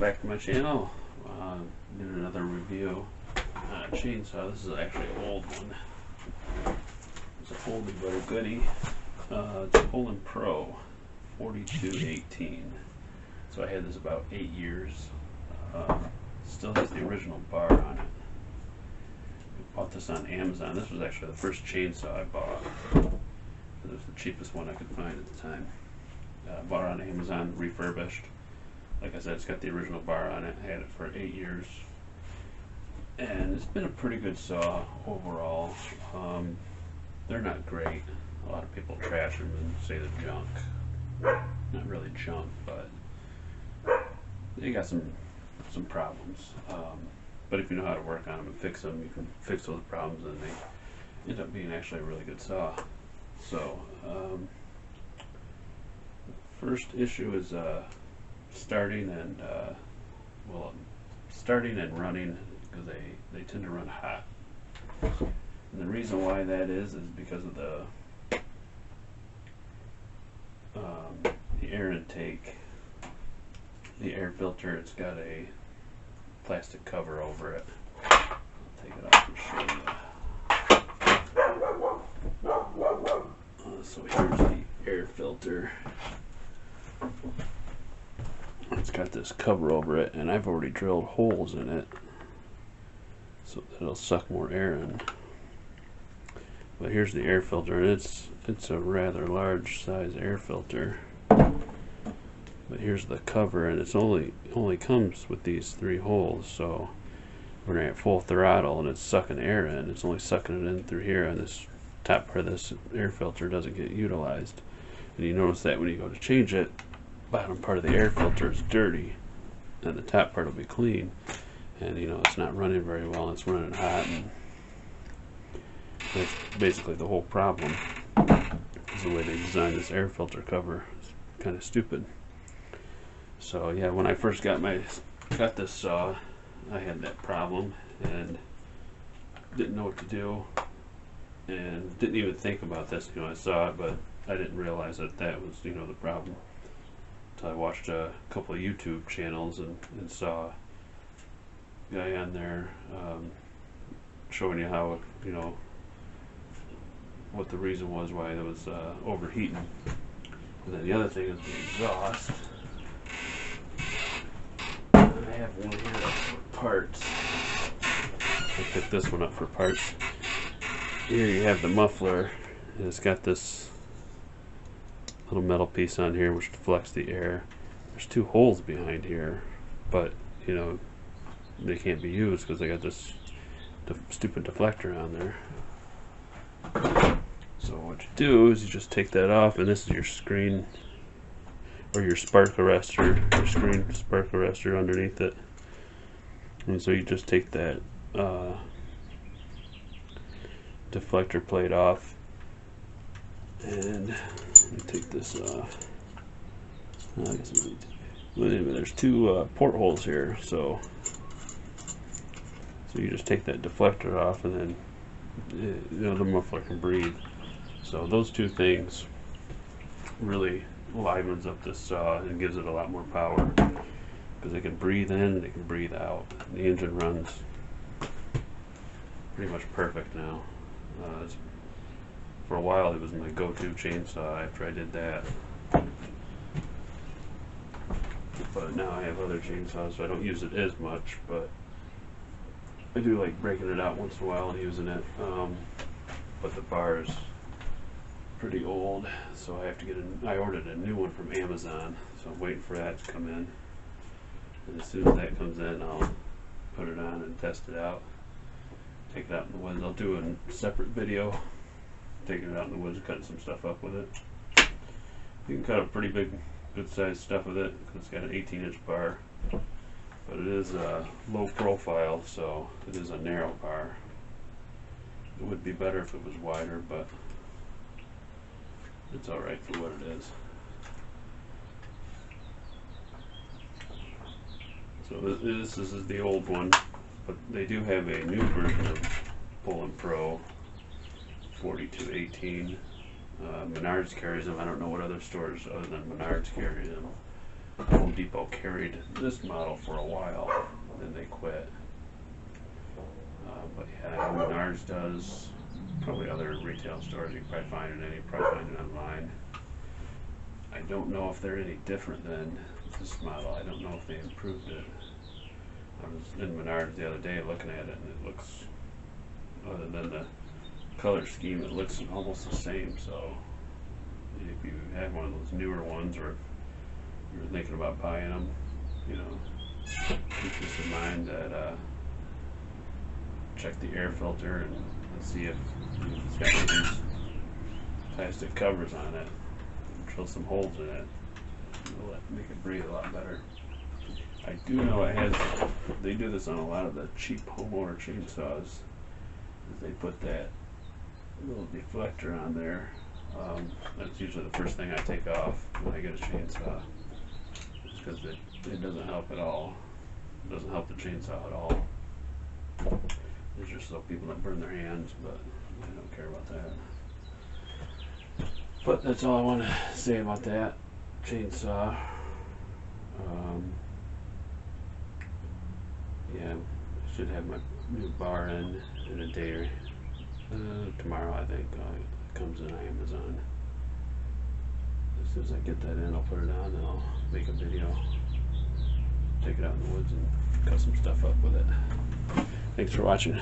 back to my channel. Doing another review on a chainsaw. This is actually an old one. It's an oldie but a goodie. It's a Poulan Pro 4218. So I had this about 8 years. Still has the original bar on it. I bought this on Amazon. This was actually the first chainsaw I bought. It was the cheapest one I could find at the time. Bought it on Amazon, refurbished. Like I said, it's got the original bar on it. I had it for 8 years. And it's been a pretty good saw overall. They're not great. A lot of people trash them and say they're junk. Not really junk, but they got some problems. But if you know how to work on them and fix them, you can fix those problems, and they end up being actually a really good saw. So, first issue is starting and running, because they tend to run hot. And the reason why that is because of the air intake, the air filter. It's got a plastic cover over it. I'll take it off and show you. So here's the air filter. It's got this cover over it, and I've already drilled holes in it so that it'll suck more air in. But here's the air filter, and it's a rather large size air filter. But here's the cover, and it's only comes with these 3 holes. So when you're at full throttle and it's sucking air in, it's only sucking it in through here, and this top part of this air filter doesn't get utilized. And you notice that when you go to change it, bottom part of the air filter is dirty, and the top part will be clean. And you know, it's not running very well, and it's running hot, and that's basically the whole problem. Is the way they designed this air filter cover. It's kind of stupid. So yeah, when I first got this saw, I had that problem and didn't know what to do, and didn't even think about this. You know, I saw it, but I didn't realize that was, you know, the problem. So I watched a couple of YouTube channels and saw a guy on there showing you how, you know, what the reason was why it was overheating. And then the other thing is the exhaust. I have one here for parts. I picked this one up for parts. Here you have the muffler, and it's got this little metal piece on here which deflects the air. There's 2 holes behind here, but you know, they can't be used because they got this stupid deflector on there. So what you do is you just take that off, and this is your screen, or your spark arrestor, your screen spark arrestor underneath it. And so you just take that deflector plate off, and take this off. I guess we need to, well, anyway, there's 2 portholes here, so you just take that deflector off, and then you know, the muffler can breathe. So those 2 things really livens up this saw and gives it a lot more power, because it can breathe in and it can breathe out. The engine runs pretty much perfect now. For a while it was my go-to chainsaw after I did that, but now I have other chainsaws, so I don't use it as much, but I do like breaking it out once in a while and using it. But the bar is pretty old, so I have to I ordered a new one from Amazon, so I'm waiting for that to come in. And as soon as that comes in, I'll put it on and test it out. Take it out in the woods. I'll do a separate video taking it out in the woods, cutting some stuff up with it. You can cut up pretty good sized stuff with it, because it's got an 18-inch bar. But it is low profile, so it is a narrow bar. It would be better if it was wider, but it's alright for what it is. So this is the old one, but they do have a new version of Poulan Pro 4218. Menards carries them. I don't know what other stores other than Menards carry them. Home Depot carried this model for a while, then they quit. But yeah, Menards does. Probably other retail stores. You can probably find it online. I don't know if they're any different than this model. I don't know if they improved it. I was in Menards the other day looking at it, and it looks, other than the color scheme, it looks almost the same. So if you have one of those newer ones, or if you're thinking about buying them, you know, keep this in mind that check the air filter and see if it's got one of these plastic covers on it. Drill some holes in it. It'll make it breathe a lot better. I do know it has. They do this on a lot of the cheap homeowner chainsaws. They put that little deflector on there. That's usually the first thing I take off when I get a chainsaw, just because it doesn't help at all. It doesn't help the chainsaw at all. It's just so people don't burn their hands, but I don't care about that. But that's all I want to say about that chainsaw. Yeah, I should have my new bar in a day or tomorrow, I think. It comes in Amazon. As soon as I get that in, I'll put it on and I'll make a video. Take it out in the woods and cut some stuff up with it. Thanks for watching.